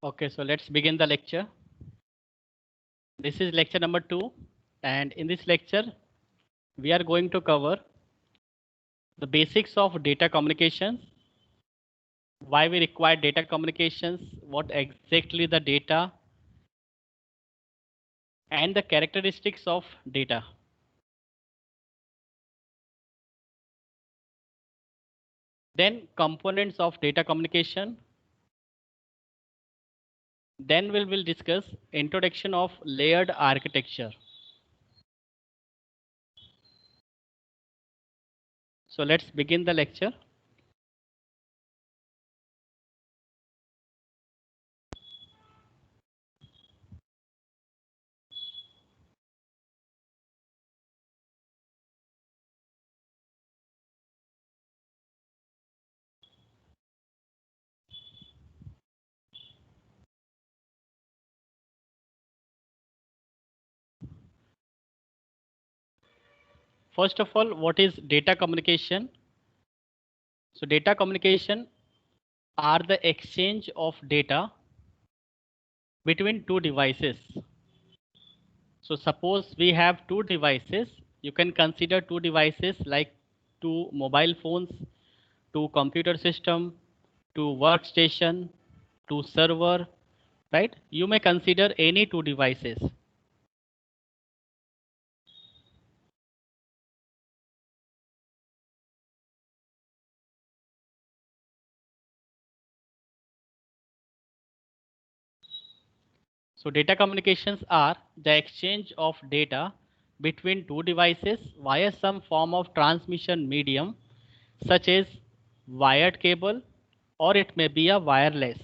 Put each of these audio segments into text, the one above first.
Okay, so let's begin the lecture. This is lecture number 2, and in this lecture, we are going to cover the basics of data communications, why we require data communications, what exactly the data, and the characteristics of data. Then components of data communication. Then we will discuss introduction of layered architecture. So let's begin the lecture. First of all, what is data communication? So data communication are the exchange of data between two devices. So suppose we have two devices. You can consider two devices like two mobile phones, two computer system, two workstation, two server, right? You may consider any two devices. So data communications are the exchange of data between two devices via some form of transmission medium such as wired cable, or it may be a wireless.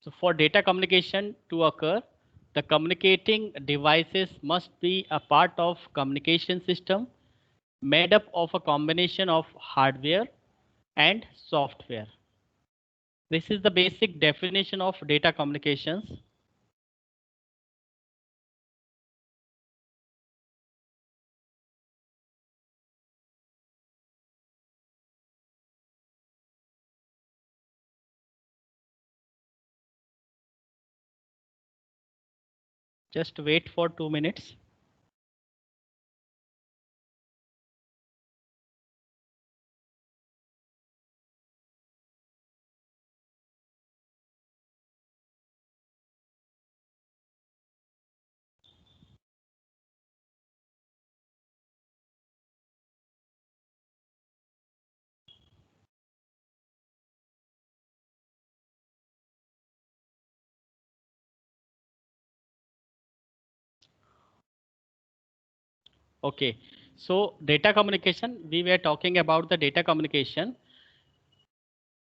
So for data communication to occur, the communicating devices must be a part of communication system made up of a combination of hardware and software. This is the basic definition of data communications. Just wait for 2 minutes. Okay, so data communication, we were talking about the data communication.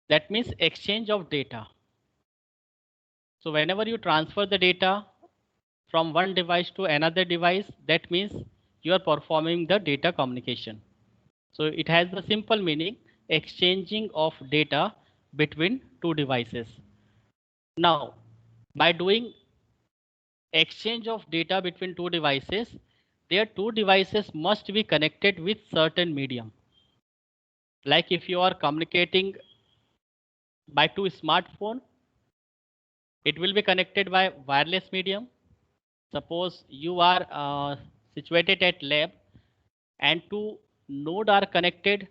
That means exchange of data. So whenever you transfer the data from one device to another device, that means you are performing the data communication. So it has the simple meaning, exchanging of data between two devices. Now, by doing exchange of data between two devices, their two devices must be connected with certain medium. Like if you are communicating by two smartphone, it will be connected by wireless medium. Suppose you are situated at lab and two node are connected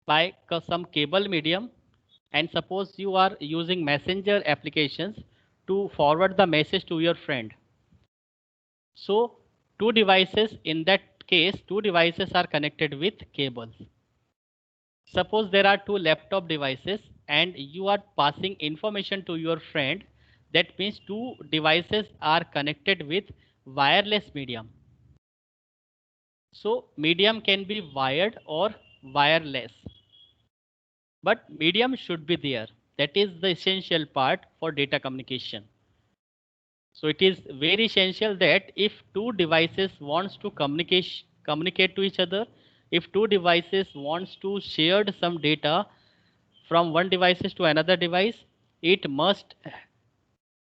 by some cable medium, and suppose you are using messenger applications to forward the message to your friend. So two devices, in that case two devices are connected with cables. Suppose there are two laptop devices and you are passing information to your friend, that means two devices are connected with wireless medium. So medium can be wired or wireless, but medium should be there. That is the essential part for data communication. So it is very essential that if two devices wants to communicate to each other, if two devices wants to share some data from one devices to another device, it must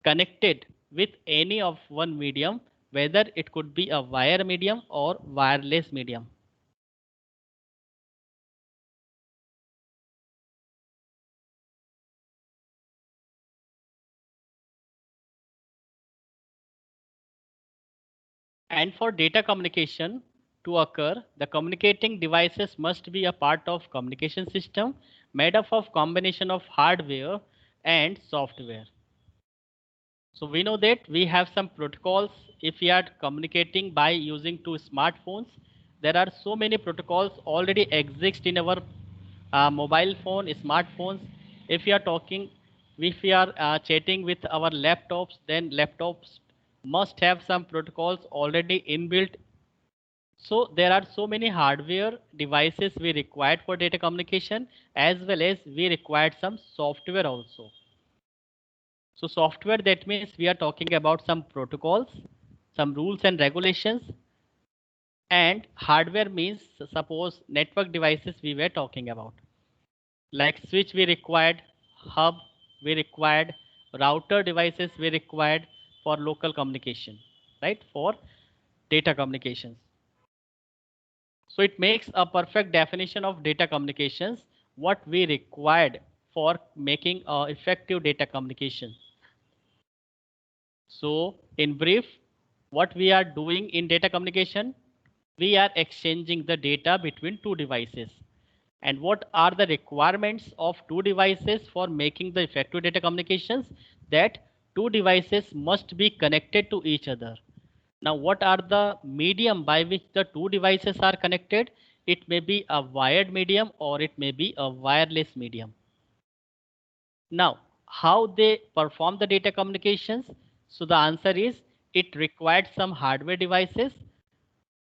connected with any of one medium, whether it could be a wire medium or wireless medium. And for data communication to occur, the communicating devices must be a part of communication system made up of combination of hardware and software. So we know that we have some protocols. If we are communicating by using two smartphones, there are so many protocols already exist in our mobile phone, smartphones. If we are talking, if we are chatting with our laptops, then laptops must have some protocols already inbuilt. So there are so many hardware devices we required for data communication, as well as we required some software also. So software, that means we are talking about some protocols, some rules and regulations, and hardware means suppose network devices we were talking about. Like switch we required, hub we required, router devices we required for local communication, right? For data communications. So it makes a perfect definition of data communications, what we required for making effective data communication. So in brief, what we are doing in data communication, we are exchanging the data between two devices. And what are the requirements of two devices for making the effective data communications? That two devices must be connected to each other. Now, what are the medium by which the two devices are connected? It may be a wired medium or it may be a wireless medium. Now, how they perform the data communications? So the answer is it required some hardware devices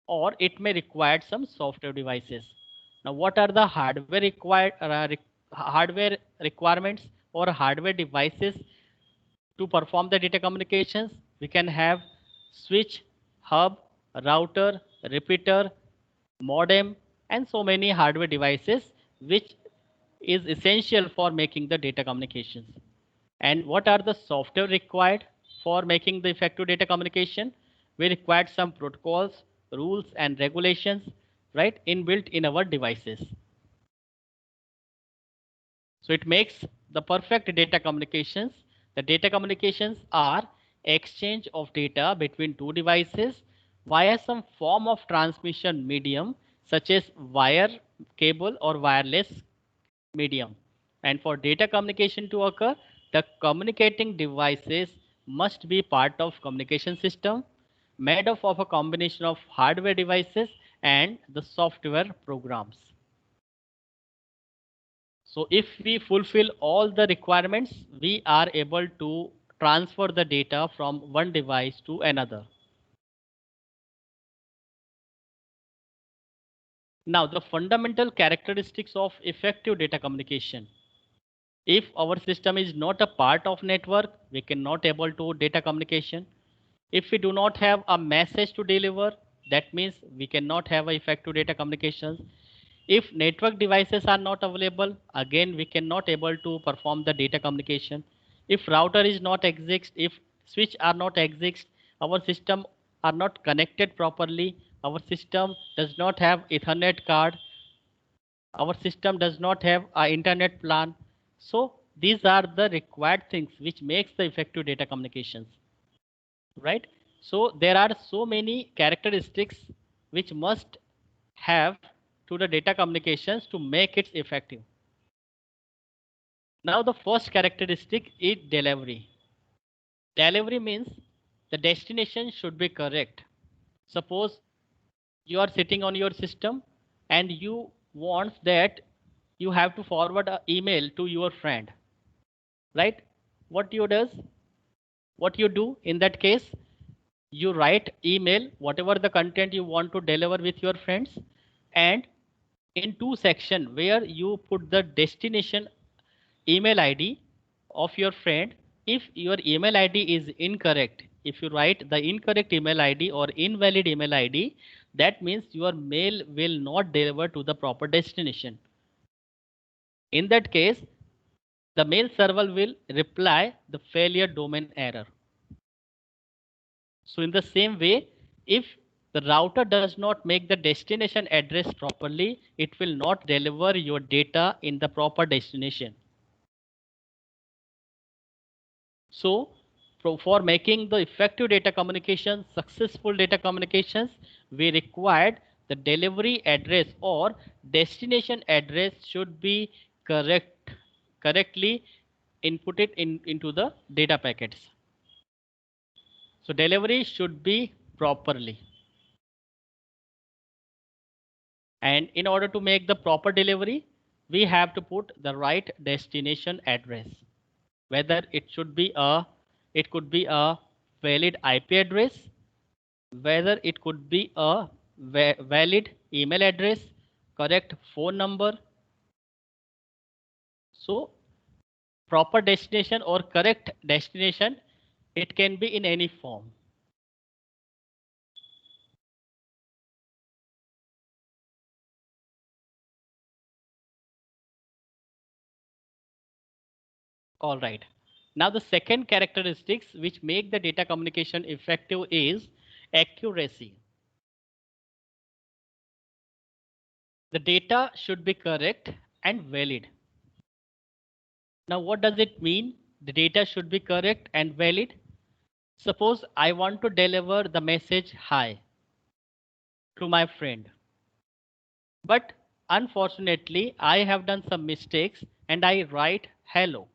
or it may require some software devices. Now, what are the hardware requirements or hardware devices to perform the data communications? We can have switch, hub, router, repeater, modem, and so many hardware devices which is essential for making the data communications. And what are the software required for making the effective data communication? We required some protocols, rules, and regulations, right, inbuilt in our devices. So it makes the perfect data communications. The data communications are exchange of data between two devices via some form of transmission medium, such as wire, cable, or wireless medium. And for data communication to occur, the communicating devices must be part of communication system made up of a combination of hardware devices and the software programs. So if we fulfill all the requirements, we are able to transfer the data from one device to another. Now, the fundamental characteristics of effective data communication. If our system is not a part of network, we cannot able to data communication. If we do not have a message to deliver, that means we cannot have a effective data communications. If network devices are not available, again we cannot able to perform the data communication. If router is not exist, if switch are not exist, our system are not connected properly, our system does not have Ethernet card, our system does not have a internet plan. So these are the required things which makes the effective data communications, right? So there are so many characteristics which must have to the data communications to make it effective. Now the first characteristic is delivery. Delivery means the destination should be correct. Suppose you are sitting on your system and you want that you have to forward an email to your friend, right? What you do in that case, you write email whatever the content you want to deliver with your friends, and in two section where you put the destination email id of your friend. If your email id is incorrect, if you write the incorrect email id or invalid email id, that means your mail will not deliver to the proper destination. In that case, the mail server will reply the failure domain error. So in the same way, if the router does not make the destination address properly, it will not deliver your data in the proper destination. So for making the effective data communication, successful data communications, we required the delivery address or destination address should be correctly inputted into the data packets. So delivery should be properly. And in order to make the proper delivery, we have to put the right destination address. Whether it could be a valid IP address, whether it could be a valid email address, correct phone number. So proper destination or correct destination, it can be in any form. All right. Now the second characteristics which make the data communication effective is accuracy. The data should be correct and valid. Now what does it mean? The data should be correct and valid. Suppose I want to deliver the message hi to my friend. But unfortunately, I have done some mistakes and I write hello.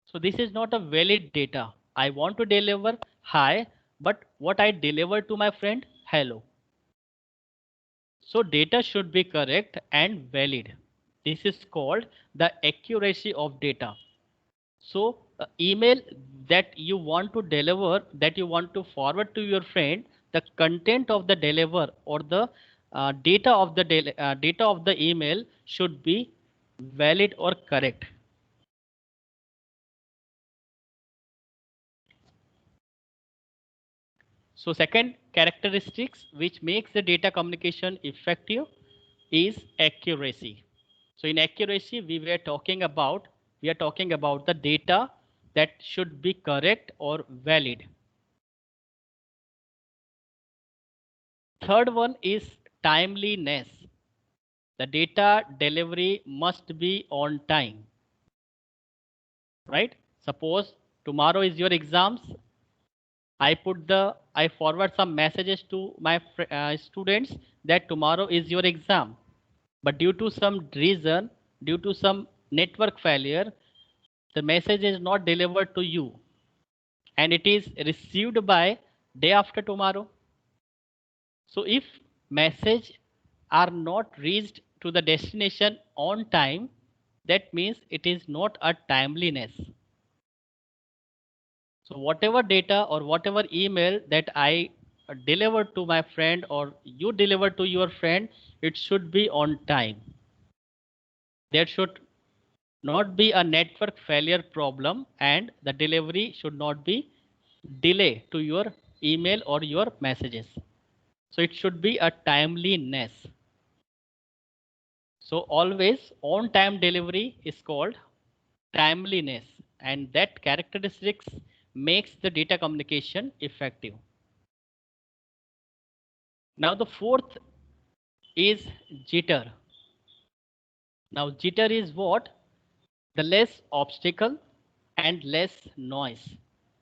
So this is not a valid data. I want to deliver hi, but what I deliver to my friend, hello. So data should be correct and valid. This is called the accuracy of data. So email that you want to deliver, that you want to forward to your friend, the content of the deliver or the data of the email should be valid or correct. So second characteristics which makes the data communication effective is accuracy. So in accuracy, we are talking about the data that should be correct or valid. Third one is timeliness. The data delivery must be on time, right? Suppose tomorrow is your exams. I forward some messages to my students that tomorrow is your exam. But due to some reason, due to some network failure, the message is not delivered to you and it is received by day after tomorrow. So if message are not reached to the destination on time, that means it is not a timeliness. So whatever data or whatever email that I deliver to my friend or you deliver to your friend, it should be on time. There should not be a network failure problem and the delivery should not be delay to your email or your messages. So it should be a timeliness. So always on time delivery is called timeliness, and that characteristics makes the data communication effective. Now the fourth is jitter. Now jitter is what? The less obstacle and less noise.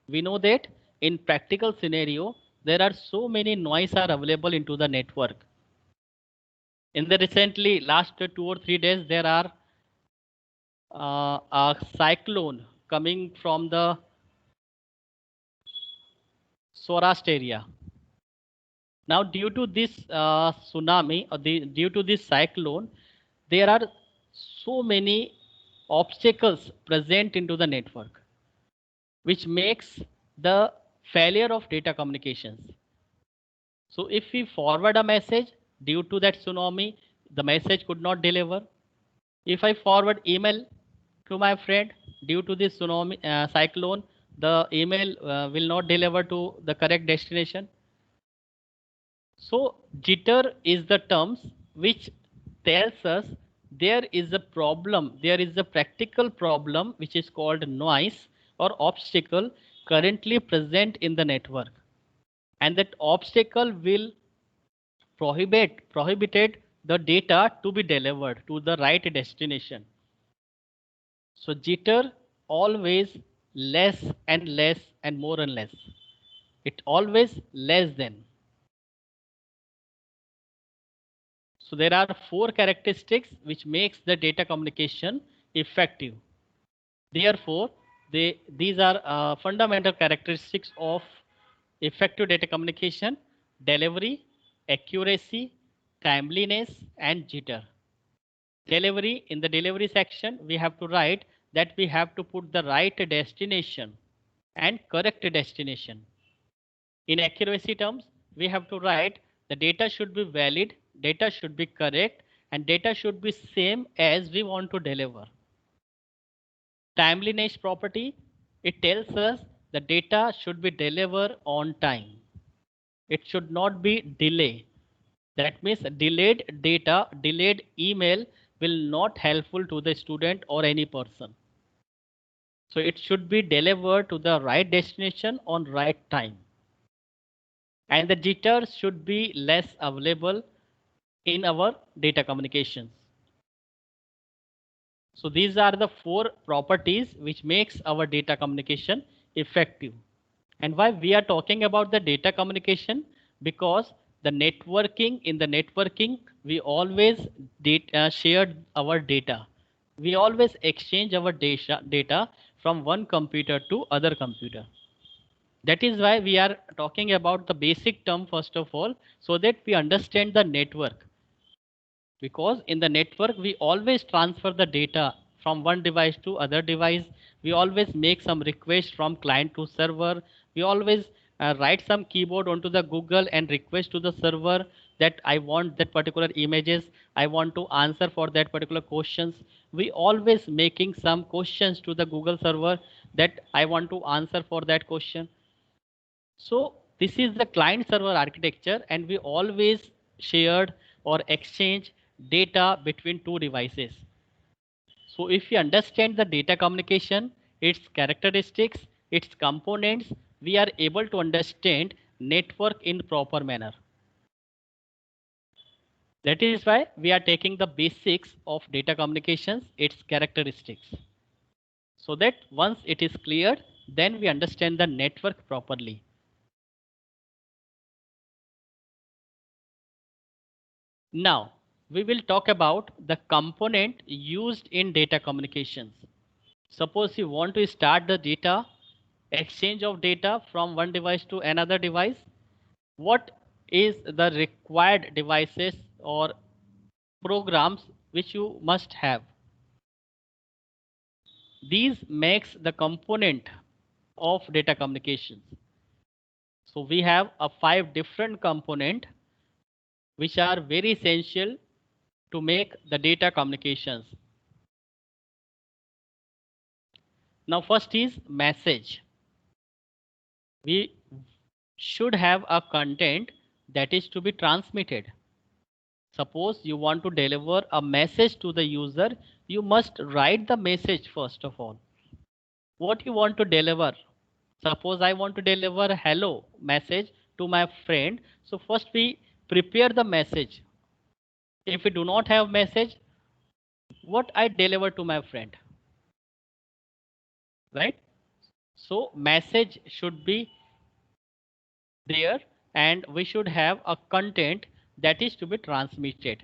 We know that in practical scenario, there are so many noise are available into the network. In the recently last 2 or 3 days, there are a cyclone coming from the Saurashtra area. Now, due to this tsunami or due to this cyclone, there are so many obstacles present into the network, which makes the failure of data communications. So if we forward a message due to that tsunami, the message could not deliver. If I forward email to my friend due to this tsunami cyclone, the email will not deliver to the correct destination. So jitter is the terms which tells us there is a problem, there is a practical problem which is called noise or obstacle currently present in the network. And that obstacle will prohibited the data to be delivered to the right destination. So jitter always less and less and more and less. It always less than. So there are four characteristics which makes the data communication effective. Therefore, these are fundamental characteristics of effective data communication: delivery, accuracy, timeliness, and jitter. Delivery, in the delivery section, we have to write that we have to put the right destination and correct destination. In accuracy terms, we have to write the data should be valid, data should be correct, and data should be same as we want to deliver. Timeliness property, it tells us the data should be delivered on time. It should not be delay. That means delayed data, delayed email will not helpful to the student or any person. So it should be delivered to the right destination on right time. And the jitters should be less available in our data communications. So these are the four properties which makes our data communication effective. And why we are talking about the data communication? Because the networking, in the networking, we always share our data. We always exchange our data from one computer to other computer. That is why we are talking about the basic term first of all, so that we understand the network. Because in the network we always transfer the data from one device to other device. We always make some request from client to server. We always write some keyboard onto the Google and request to the server that I want that particular images, I want to answer for that particular questions. We always making some questions to the Google server that I want to answer for that question. So this is the client server architecture, and we always shared or exchange data between two devices. So if we understand the data communication, its characteristics, its components, we are able to understand network in proper manner. That is why we are taking the basics of data communications, its characteristics. So that once it is cleared, then we understand the network properly. Now, we will talk about the component used in data communications. Suppose you want to start the data, exchange of data from one device to another device. What is the required devices or programs which you must have? These makes the component of data communications. So we have a 5 different component which are very essential to make the data communications. Now first is message. We should have a content that is to be transmitted. Suppose you want to deliver a message to the user, you must write the message first of all. What you want to deliver? Suppose I want to deliver hello message to my friend. So first we prepare the message. If we do not have message, what I deliver to my friend? Right? So message should be there, and we should have a content that is to be transmitted.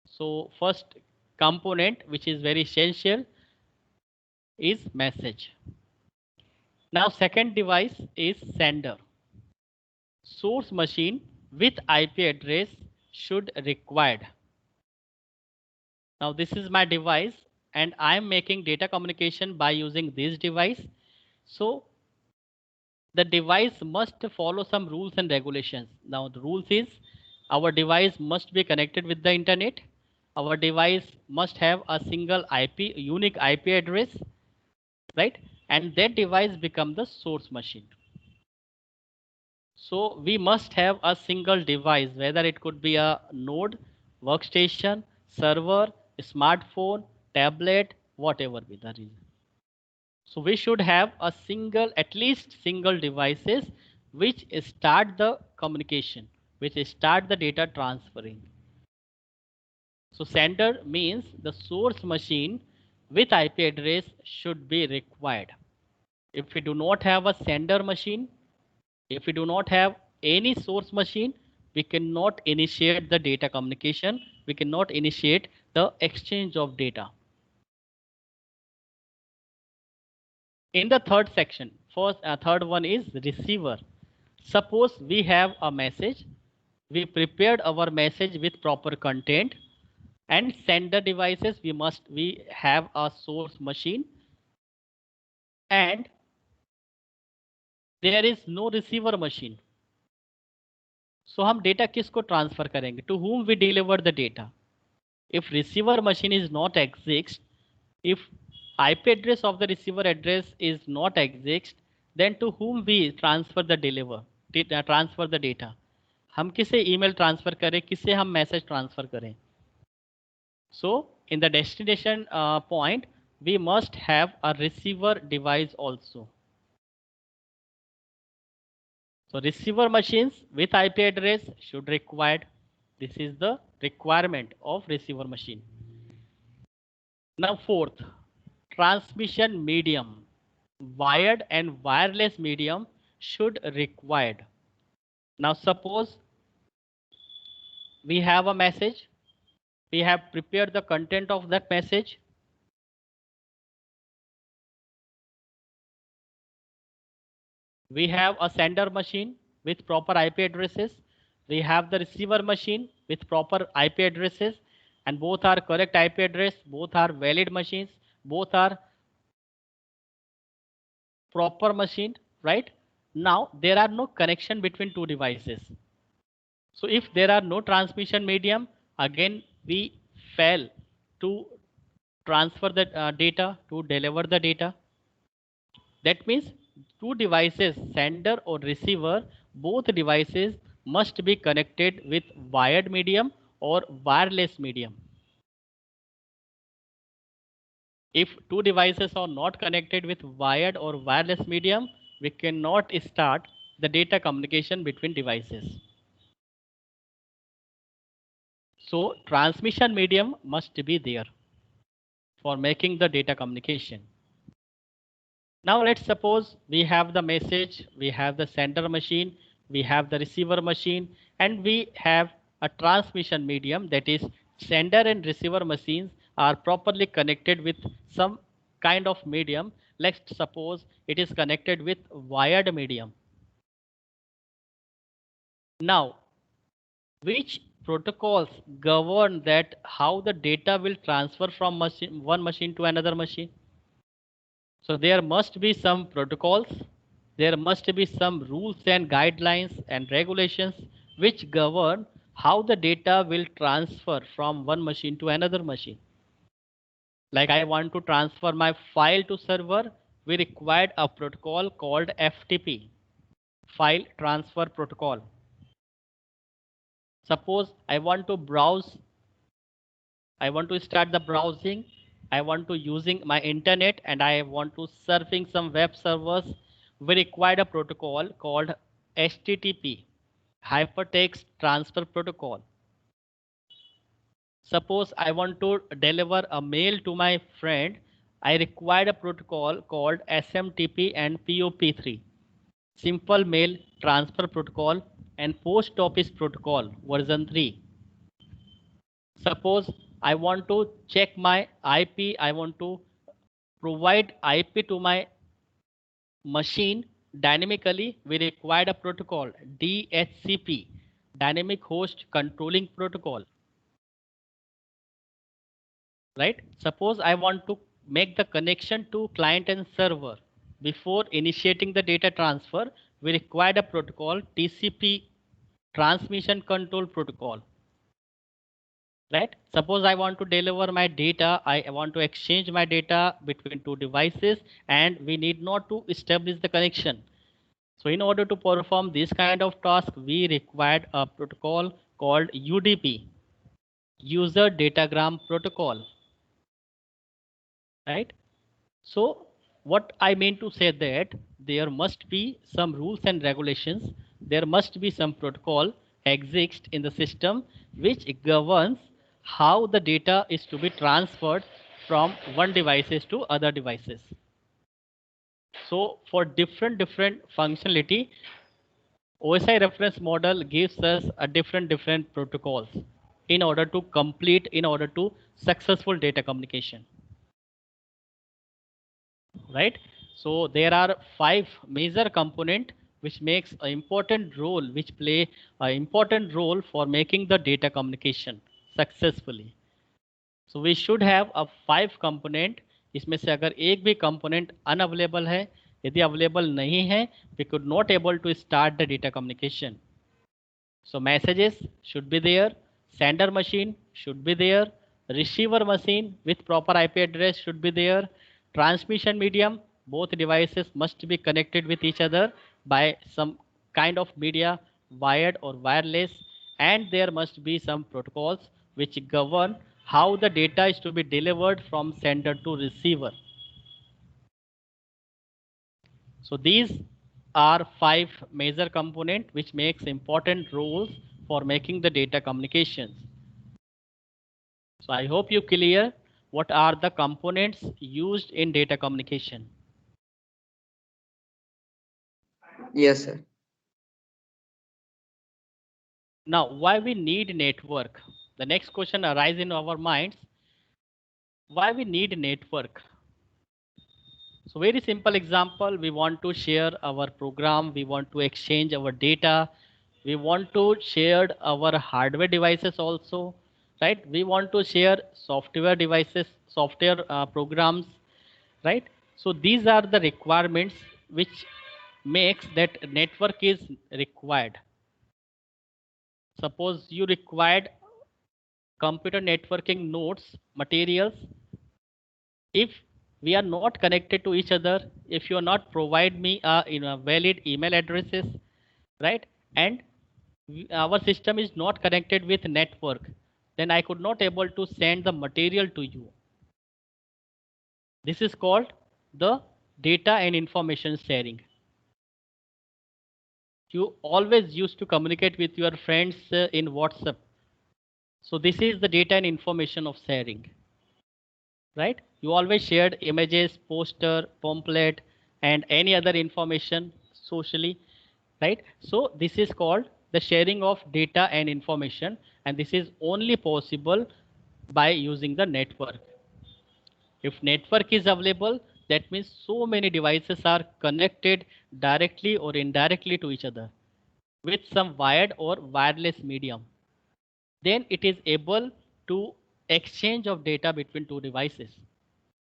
So first component which is very essential is message. Now second device is sender. Source machine with IP address should required. Now this is my device and I am making data communication by using this device. So the device must follow some rules and regulations. Now the rules is our device must be connected with the internet. Our device must have a single IP, unique IP address, right? And that device become the source machine. So we must have a single device, whether it could be a node, workstation, server, smartphone, tablet, whatever be the reason. So we should have a single, at least single devices which start the communication, which start the data transferring. So sender means the source machine with IP address should be required. If we do not have a sender machine, if we do not have any source machine, we cannot initiate the data communication. We cannot initiate the exchange of data. In the third section, third one is receiver. Suppose we have a message. We prepared our message with proper content, and sender devices we have a source machine, and there is no receiver machine. So हम data किसको transfer करेंगे? To whom we deliver the data? If receiver machine is not exist, if IP address of the receiver address is not exist, then to whom we transfer the transfer the data? हम किसे email transfer करें, किसे हम message transfer करें? So in the destination point, we must have a receiver device also. So receiver machines with IP address should required. This is the requirement of receiver machine. Now fourth, transmission medium, wired and wireless medium should required. Now suppose we have a message, we have prepared the content of that message. We have a sender machine with proper IP addresses. We have the receiver machine with proper IP addresses, and both are correct IP address, both are valid machines, both are proper machine, right? Now there are no connection between two devices. So if there are no transmission medium, again we fail to transfer the data, to deliver the data. That means two devices, sender or receiver, both devices must be connected with wired medium or wireless medium. If two devices are not connected with wired or wireless medium, we cannot start the data communication between devices. So transmission medium must be there for making the data communication. Now let's suppose we have the message, we have the sender machine, we have the receiver machine, and we have a transmission medium, that is sender and receiver machines are properly connected with some kind of medium. Let's suppose it is connected with wired medium. Now, which protocols govern that how the data will transfer from one machine to another machine? So there must be some protocols, there must be some rules and guidelines and regulations which govern how the data will transfer from one machine to another machine. Like I want to transfer my file to server, we required a protocol called FTP, File Transfer Protocol. Suppose I want to browse, I want to start the browsing, I want to using my internet and I want to surfing some web servers. We required a protocol called HTTP, Hypertext Transfer Protocol. Suppose I want to deliver a mail to my friend, I required a protocol called SMTP and POP3, Simple Mail Transfer Protocol and Post Office Protocol version 3. Suppose I want to check my IP, I want to provide IP to my machine dynamically, we required a protocol DHCP, Dynamic Host Controlling Protocol. Right? Suppose I want to make the connection to client and server. Before initiating the data transfer, we required a protocol TCP, Transmission Control Protocol. Right? Suppose I want to deliver my data, I want to exchange my data between two devices, and we need not to establish the connection. So in order to perform this kind of task, we required a protocol called UDP, User Datagram Protocol. Right? So what I mean to say that there must be some rules and regulations, there must be some protocol exist in the system which governs how the data is to be transferred from one devices to other devices. So for different functionality, OSI reference model gives us a different protocols in order to successful data communication, right? So there are 5 major component which makes an important role, which play an important role for making the data communication successfully. So we should have a 5 component. इसमें से अगर एक भी component unavailable है, यदि available नहीं है, we could not able to start the data communication. So messages should be there, sender machine should be there, receiver machine with proper IP address should be there, transmission medium, both devices must be connected with each other by some kind of media, wired or wireless, and there must be some protocols which govern how the data is to be delivered from sender to receiver. So these are 5 major components which makes important roles for making the data communications. So I hope you clear what are the components used in data communication. Yes, sir. Now, why we need network? The next question arises in our minds. Why we need network? So very simple example, we want to share our program, we want to exchange our data, we want to share our hardware devices also, right? We want to share software devices, software programs, right? So these are the requirements which makes that network is required. Suppose you required computer networking nodes, materials. If we are not connected to each other, if you are not provide me valid email addresses, right, and our system is not connected with network, then I could not able to send the material to you. This is called the data and information sharing. You always used to communicate with your friends in WhatsApp. So this is the data and information of sharing, right? You always shared images, poster, pamphlet, and any other information socially, right? So this is called the sharing of data and information, and this is only possible by using the network. If network is available, that means so many devices are connected directly or indirectly to each other with some wired or wireless medium. Then it is able to exchange of data between two devices.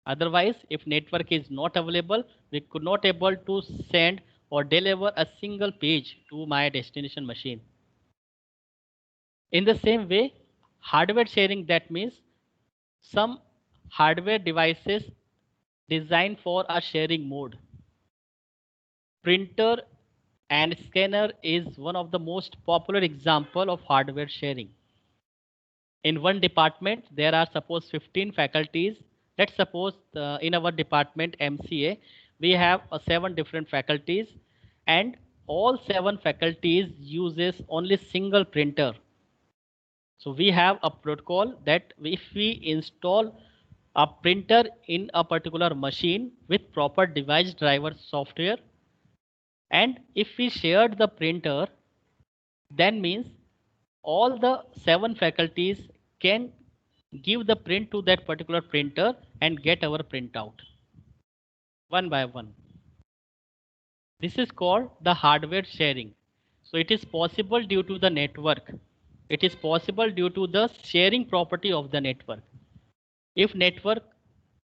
Otherwise, if network is not available, we could not able to send or deliver a single page to my destination machine. In the same way, hardware sharing, that means some hardware devices designed for a sharing mode. Printer and scanner is one of the most popular example of hardware sharing. In one department, there are suppose 15 faculties. Let's suppose in our department MCA, we have 7 different faculties, and all 7 faculties uses only single printer. So we have a protocol that if we install a printer in a particular machine with proper device driver software, and if we shared the printer, then means all the 7 faculties can give the print to that particular printer and get our printout one by one. This is called the hardware sharing. So it is possible due to the network. It is possible due to the sharing property of the network. If network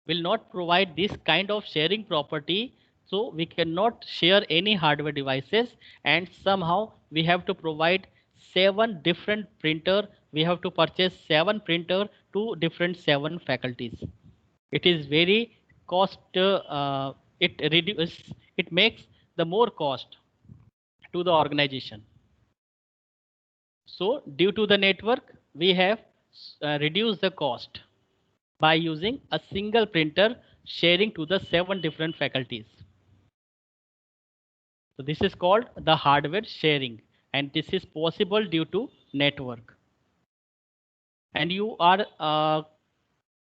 will not provide this kind of sharing property, so we cannot share any hardware devices, and somehow we have to provide 7 different printer. We have to purchase 7 printer to different 7 faculties. It is very cost, it makes the more cost to the organization. So due to the network, we have reduced the cost by using a single printer sharing to the 7 different faculties. So this is called the hardware sharing, and this is possible due to network. And you are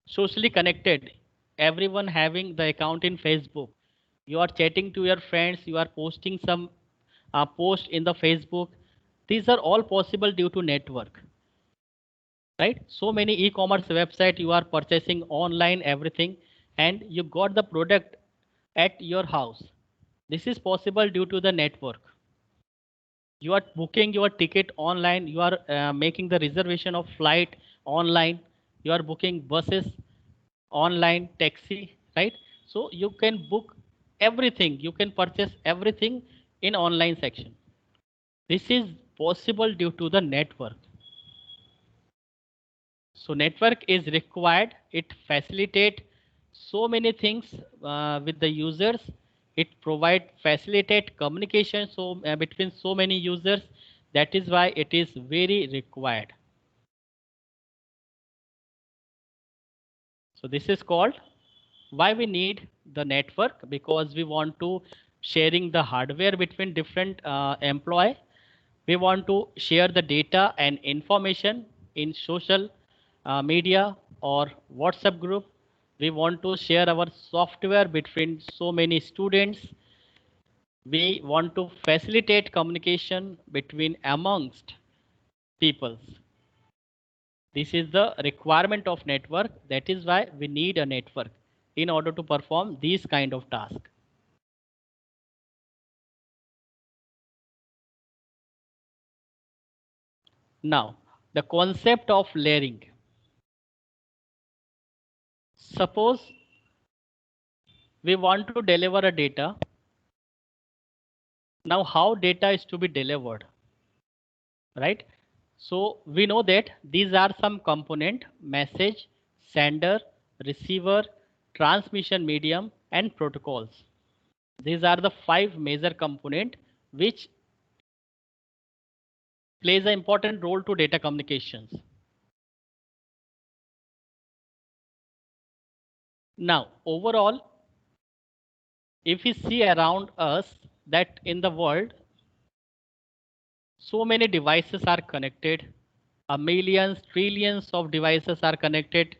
socially connected everyone having the account in Facebook. You are chatting to your friends, you are posting some post in the Facebook. These are all possible due to network, right? So many e-commerce website you are purchasing online everything, and you got the product at your house. This is possible due to the network. You are booking your ticket online, you are making the reservation of flight online, you are booking buses online, taxi, right? So you can book everything, you can purchase everything in online section. This is possible due to the network. So network is required, it facilitate so many things with the users. It provide facilitate communication so between so many users. That is why it is very required. So this is called why we need the network, because we want to sharing the hardware between different employee. We want to share the data and information in social media or WhatsApp group. We want to share our software between so many students. We want to facilitate communication between amongst peoples. This is the requirement of network. That is why we need a network in order to perform these kind of tasks. Now, the concept of layering. Suppose we want to deliver a data. Now, how data is to be delivered, right? So we know that these are some component: message, sender, receiver, transmission medium, and protocols. These are the 5 major component which plays an important role to data communications. Now, overall, if we see around us that in the world, so many devices are connected, millions, trillions of devices are connected.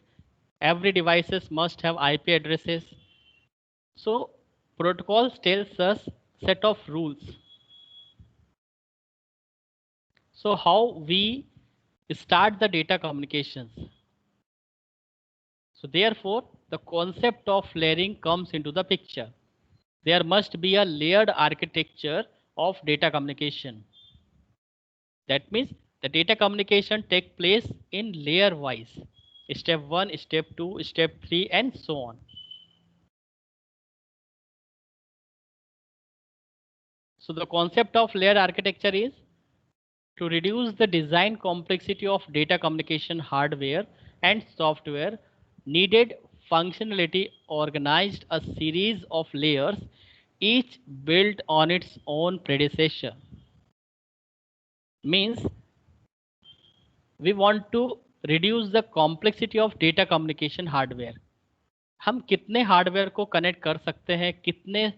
Every devices must have IP addresses. So protocols tells us set of rules. So how we start the data communications. So therefore, the concept of layering comes into the picture. There must be a layered architecture of data communication. That means the data communication take place in layer wise. Step 1, step 2, step 3, and so on. So the concept of layered architecture is to reduce the design complexity of data communication hardware and software. Needed functionality organized a series of layers, each built on its own predecessor. Means we want to reduce the complexity of data communication hardware. हम कितने hardware को connect कर सकते हैं, कितने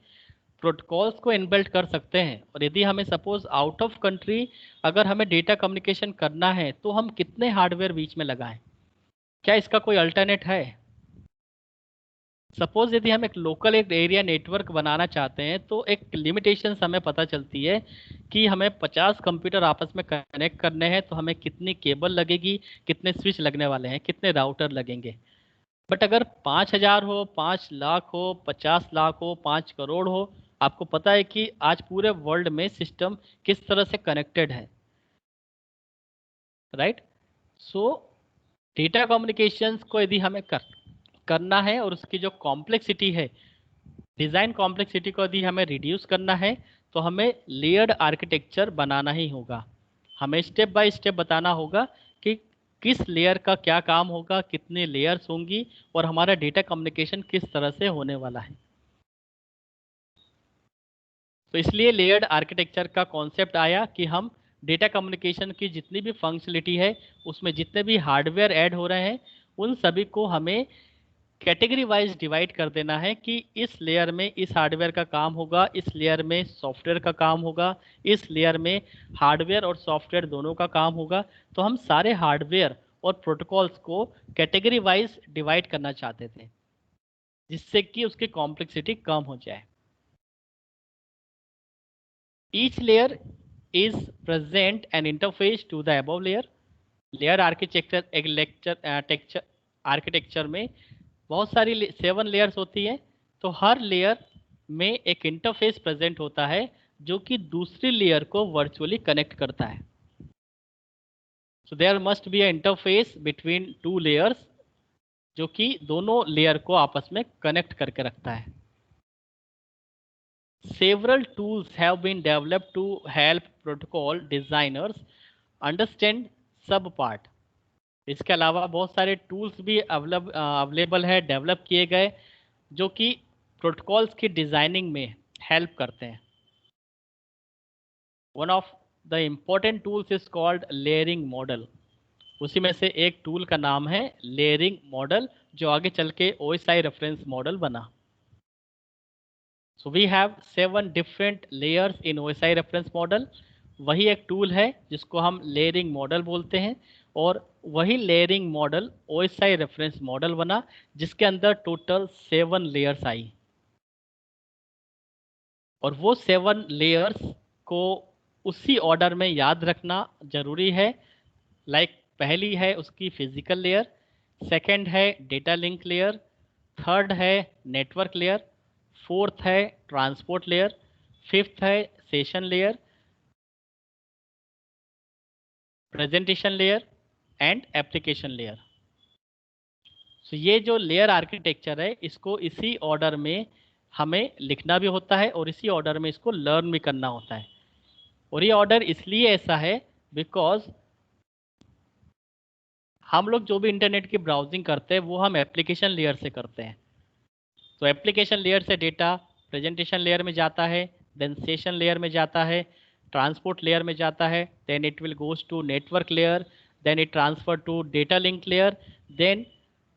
protocols को inbuilt कर सकते हैं, और यदि हमें सपोज आउट ऑफ कंट्री अगर हमें डेटा कम्युनिकेशन करना है तो हम कितने हार्डवेयर बीच में लगाएं, क्या इसका कोई अल्टरनेट है? सपोज यदि हम एक लोकल एक एरिया नेटवर्क बनाना चाहते हैं तो एक लिमिटेशन हमें पता चलती है कि हमें 50 कंप्यूटर आपस में कनेक्ट करने हैं, तो हमें कितनी केबल लगेगी, कितने स्विच लगने वाले हैं, कितने राउटर लगेंगे। बट अगर 5,000 हो, 5 लाख हो, 50 लाख हो, 5 करोड़ हो, आपको पता है कि आज पूरे वर्ल्ड में सिस्टम किस तरह से कनेक्टेड है, राइट? सो डेटा कम्युनिकेशंस को यदि हमें करना है और उसकी जो कॉम्प्लेक्सिटी है, डिज़ाइन कॉम्प्लेक्सिटी को यदि हमें रिड्यूस करना है, तो हमें लेयर्ड आर्किटेक्चर बनाना ही होगा। हमें स्टेप बाय स्टेप बताना होगा कि किस लेयर का क्या काम होगा, कितने लेयर्स होंगी, और हमारा डेटा कम्युनिकेशन किस तरह से होने वाला है। तो इसलिए लेयर्ड आर्किटेक्चर का कॉन्सेप्ट आया कि हम डेटा कम्युनिकेशन की जितनी भी फंक्शनलिटी है, उसमें जितने भी हार्डवेयर ऐड हो रहे हैं, उन सभी को हमें कैटेगरी वाइज डिवाइड कर देना है कि इस लेयर में इस हार्डवेयर का काम होगा, इस लेयर में सॉफ्टवेयर का काम होगा, इस लेयर में हार्डवेयर और सॉफ्टवेयर दोनों का काम होगा। तो हम सारे हार्डवेयर और प्रोटोकॉल्स को कैटेगरी वाइज डिवाइड करना चाहते थे। जिससे कि उसकी कॉम्प्लेक्सिटी कम हो जाए। Each layer is present an interface to the above layer. Layer architecture एक टेक्चर आर्किटेक्चर में बहुत सारी 7 लेयर्स होती है, तो हर लेयर में एक इंटरफेस प्रेजेंट होता है जो कि दूसरी लेयर को वर्चुअली कनेक्ट करता है। So there must be a interface between 2 layers जो कि दोनों लेयर को आपस में कनेक्ट करके रखता है। Several tools have been developed to help protocol designers understand subpart। इसके अलावा बहुत सारे टूल्स भी अवेलेबल है, डेवलप किए गए, जो कि प्रोटोकॉल्स की डिजाइनिंग में हेल्प करते हैं। One of the important tools is called layering model. उसी में से एक टूल का नाम है लेयरिंग मॉडल, जो आगे चल के OSI रेफरेंस मॉडल बना। So we have 7 different layers in OSI reference model. वही एक टूल है जिसको हम लेयरिंग मॉडल बोलते हैं, और वही layering model OSI reference model बना, जिसके अंदर टोटल 7 लेयर्स आई। और वो 7 लेयर्स को उसी ऑर्डर में याद रखना जरूरी है। पहली है उसकी फिजिकल लेयर, सेकंड है डेटा लिंक लेयर, थर्ड है नेटवर्क लेयर, फोर्थ है ट्रांसपोर्ट लेयर, फिफ्थ है session layer, presentation layer and application layer. तो ये जो लेयर आर्किटेक्चर है, इसको इसी ऑर्डर में हमें लिखना भी होता है और इसी ऑर्डर में इसको लर्न भी करना होता है। और ये ऑर्डर इसलिए ऐसा है बिकॉज हम लोग जो भी इंटरनेट की ब्राउजिंग करते हैं वो हम एप्लीकेशन लेयर से करते हैं। तो एप्लीकेशन लेयर से डेटा प्रेजेंटेशन लेयर में जाता है, देन सेशन लेयर में जाता है, ट्रांसपोर्ट लेयर में जाता है, then it will goes to network layer, then it transfer to data link layer, then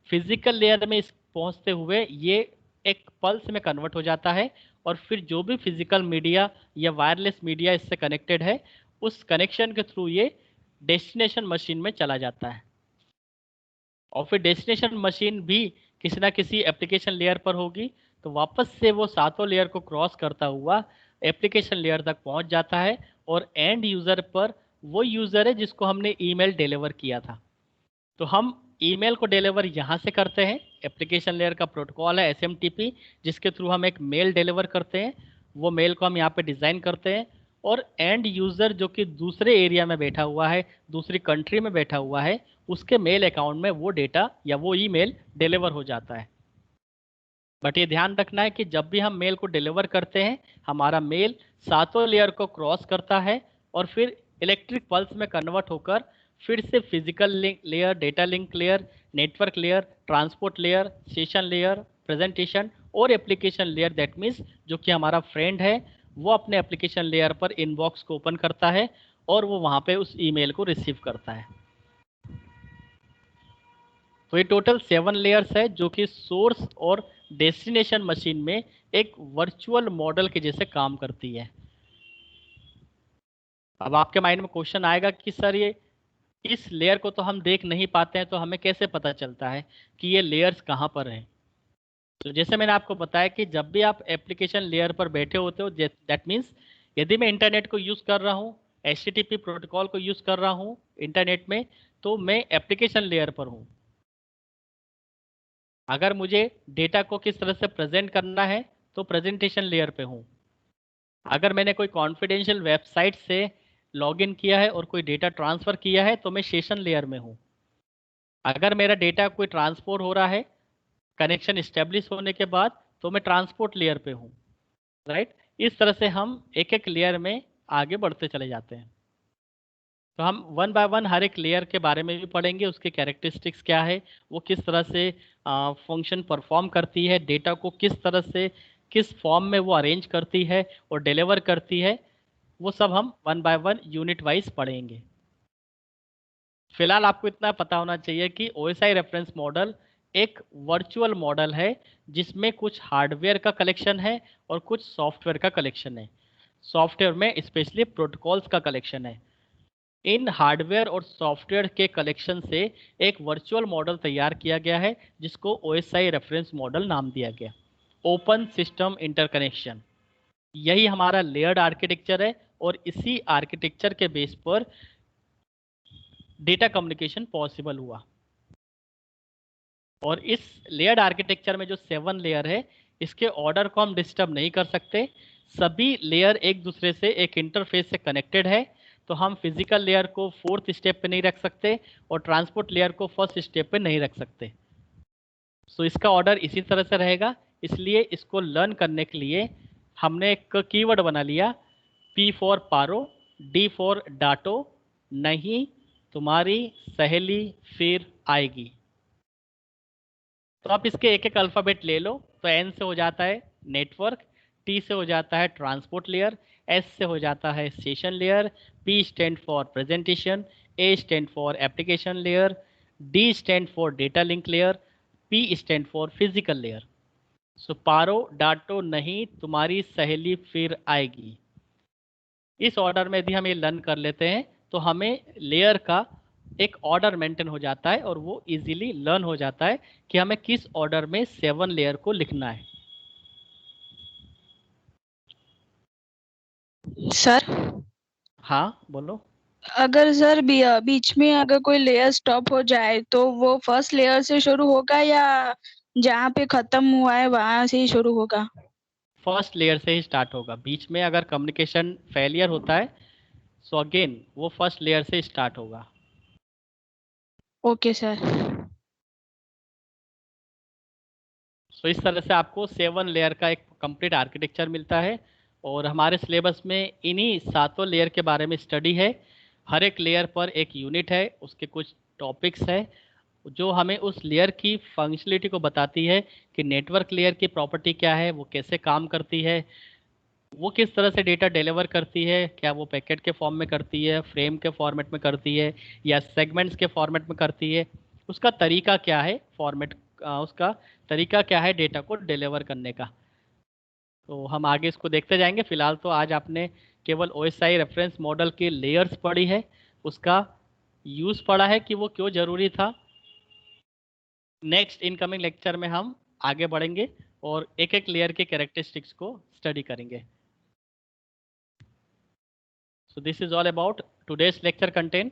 physical layer में इस पहुंचते हुए ये एक पल्स में कन्वर्ट हो जाता है, और फिर जो भी फिजिकल मीडिया या वायरलेस मीडिया इससे कनेक्टेड है, उस कनेक्शन के थ्रू ये डेस्टिनेशन मशीन में चला जाता है। और फिर डेस्टिनेशन मशीन भी किसी ना किसी एप्लीकेशन लेयर पर होगी, तो वापस से वो सातों लेयर को क्रॉस करता हुआ एप्लीकेशन लेयर तक पहुंच जाता है, और एंड यूज़र पर वो यूज़र है जिसको हमने ईमेल डिलीवर किया था। तो हम ईमेल को डिलीवर यहाँ से करते हैं, एप्लीकेशन लेयर का प्रोटोकॉल है SMTP, जिसके थ्रू हम एक मेल डिलीवर करते हैं। वो मेल को हम यहाँ पे डिज़ाइन करते हैं, और एंड यूज़र जो कि दूसरे एरिया में बैठा हुआ है, दूसरी कंट्री में बैठा हुआ है, उसके मेल अकाउंट में वो डेटा या वो ईमेल डिलीवर हो जाता है। बट ये ध्यान रखना है कि जब भी हम मेल को डिलीवर करते हैं, हमारा मेल सातों लेयर को क्रॉस करता है और फिर इलेक्ट्रिक पल्स में कन्वर्ट होकर फिर से physical link layer, data link layer, network layer, transport layer, session layer, presentation और एप्लीकेशन लेयर, दैट मीन्स जो कि हमारा फ्रेंड है, वो अपने एप्लीकेशन लेयर पर इनबॉक्स को ओपन करता है और वो वहाँ पे उस ईमेल को रिसीव करता है। तो ये टोटल 7 लेयर्स है जो कि सोर्स और डेस्टिनेशन मशीन में एक वर्चुअल मॉडल के जैसे काम करती है। अब आपके माइंड में क्वेश्चन आएगा कि सर ये इस लेयर को तो हम देख नहीं पाते हैं, तो हमें कैसे पता चलता है कि ये लेयर्स कहाँ पर हैं? तो जैसे मैंने आपको बताया कि जब भी आप एप्लीकेशन लेयर पर बैठे होते हो, दैट मीन्स यदि मैं इंटरनेट को यूज़ कर रहा हूँ, HTTP प्रोटोकॉल को यूज़ कर रहा हूँ इंटरनेट में, तो मैं एप्लीकेशन लेयर पर हूँ। अगर मुझे डेटा को किस तरह से प्रेजेंट करना है, तो प्रेजेंटेशन लेयर पे हूँ। अगर मैंने कोई कॉन्फिडेंशियल वेबसाइट से लॉगिन किया है और कोई डेटा ट्रांसफ़र किया है, तो मैं सेशन लेयर में हूँ। अगर मेरा डेटा कोई ट्रांसफर हो रहा है कनेक्शन इस्टेब्लिश होने के बाद, तो मैं ट्रांसपोर्ट लेयर पे हूँ। राइट, इस तरह से हम एक एक लेयर में आगे बढ़ते चले जाते हैं। तो हम वन बाय वन हर एक लेयर के बारे में भी पढ़ेंगे, उसके कैरेक्टरिस्टिक्स क्या है, वो किस तरह से फंक्शन परफॉर्म करती है, डेटा को किस तरह से किस फॉर्म में वो अरेंज करती है और डिलीवर करती है, वो सब हम one by one unit wise पढ़ेंगे। फिलहाल आपको इतना पता होना चाहिए कि OSI रेफरेंस मॉडल एक वर्चुअल मॉडल है जिसमें कुछ हार्डवेयर का कलेक्शन है और कुछ सॉफ्टवेयर का कलेक्शन है। सॉफ्टवेयर में स्पेशली प्रोटोकॉल्स का कलेक्शन है। इन हार्डवेयर और सॉफ्टवेयर के कलेक्शन से एक वर्चुअल मॉडल तैयार किया गया है जिसको OSI रेफरेंस मॉडल नाम दिया गया। ओपन सिस्टम इंटरकनेक्शन, यही हमारा लेयर्ड आर्किटेक्चर है और इसी आर्किटेक्चर के बेस पर डेटा कम्युनिकेशन पॉसिबल हुआ। और इस लेयर्ड आर्किटेक्चर में जो 7 लेयर है, इसके ऑर्डर को हम डिस्टर्ब नहीं कर सकते। सभी लेयर एक दूसरे से एक इंटरफेस से कनेक्टेड है, तो हम फिजिकल लेयर को 4th स्टेप पे नहीं रख सकते और ट्रांसपोर्ट लेयर को 1st स्टेप पे नहीं रख सकते। सो इसका ऑर्डर इसी तरह से रहेगा। इसलिए इसको लर्न करने के लिए हमने एक कीवर्ड बना लिया, P for Paro, D for ditto, नहीं तुम्हारी सहेली फिर आएगी। तो आप इसके एक एक अल्फ़ाबेट ले लो। तो N से हो जाता है नेटवर्क, T से हो जाता है ट्रांसपोर्ट लेयर, S से हो जाता है session layer, P stand for presentation, A stand for application layer, D stand for data link layer, P stand for physical layer. So Paro ditto नहीं तुम्हारी सहेली फिर आएगी, इस ऑर्डर में यदि हम ये लर्न कर लेते हैं तो हमें लेयर का एक ऑर्डर मेंटेन हो जाता है और वो इजीली लर्न हो जाता है कि हमें किस ऑर्डर में 7 लेयर को लिखना है। सर हाँ बोलो। अगर सर बीच में अगर कोई लेयर स्टॉप हो जाए तो वो फर्स्ट लेयर से शुरू होगा या जहाँ पे खत्म हुआ है वहां से ही शुरू होगा? फर्स्ट लेयर से ही स्टार्ट होगा। बीच में अगर कम्युनिकेशन फेलियर होता है सो अगेन वो फर्स्ट लेयर से स्टार्ट होगा। Okay sir. सो इस तरह से आपको 7 लेयर का एक कंप्लीट आर्किटेक्चर मिलता है और हमारे सिलेबस में इन्हीं 7 लेयर के बारे में स्टडी है। हर एक लेयर पर एक यूनिट है, उसके कुछ टॉपिक्स है जो हमें उस लेयर की फंक्शनलिटी को बताती है कि नेटवर्क लेयर की प्रॉपर्टी क्या है, वो कैसे काम करती है, वो किस तरह से डेटा डिलीवर करती है, क्या वो पैकेट के फॉर्म में करती है, फ्रेम के फॉर्मेट में करती है या सेगमेंट्स के फॉर्मेट में करती है, उसका तरीका क्या है फॉर्मेट, उसका तरीका क्या है डेटा को डिलीवर करने का। तो हम आगे इसको देखते जाएंगे। फिलहाल तो आज आपने केवल OSI रेफरेंस मॉडल के लेयर्स पढ़ी है, उसका यूज़ पढ़ा है कि वो क्यों ज़रूरी था। नेक्स्ट इनकमिंग लेक्चर में हम आगे बढ़ेंगे और एक एक लेयर के कैरेक्टरिस्टिक्स को स्टडी करेंगे। So this is all about today's lecture content.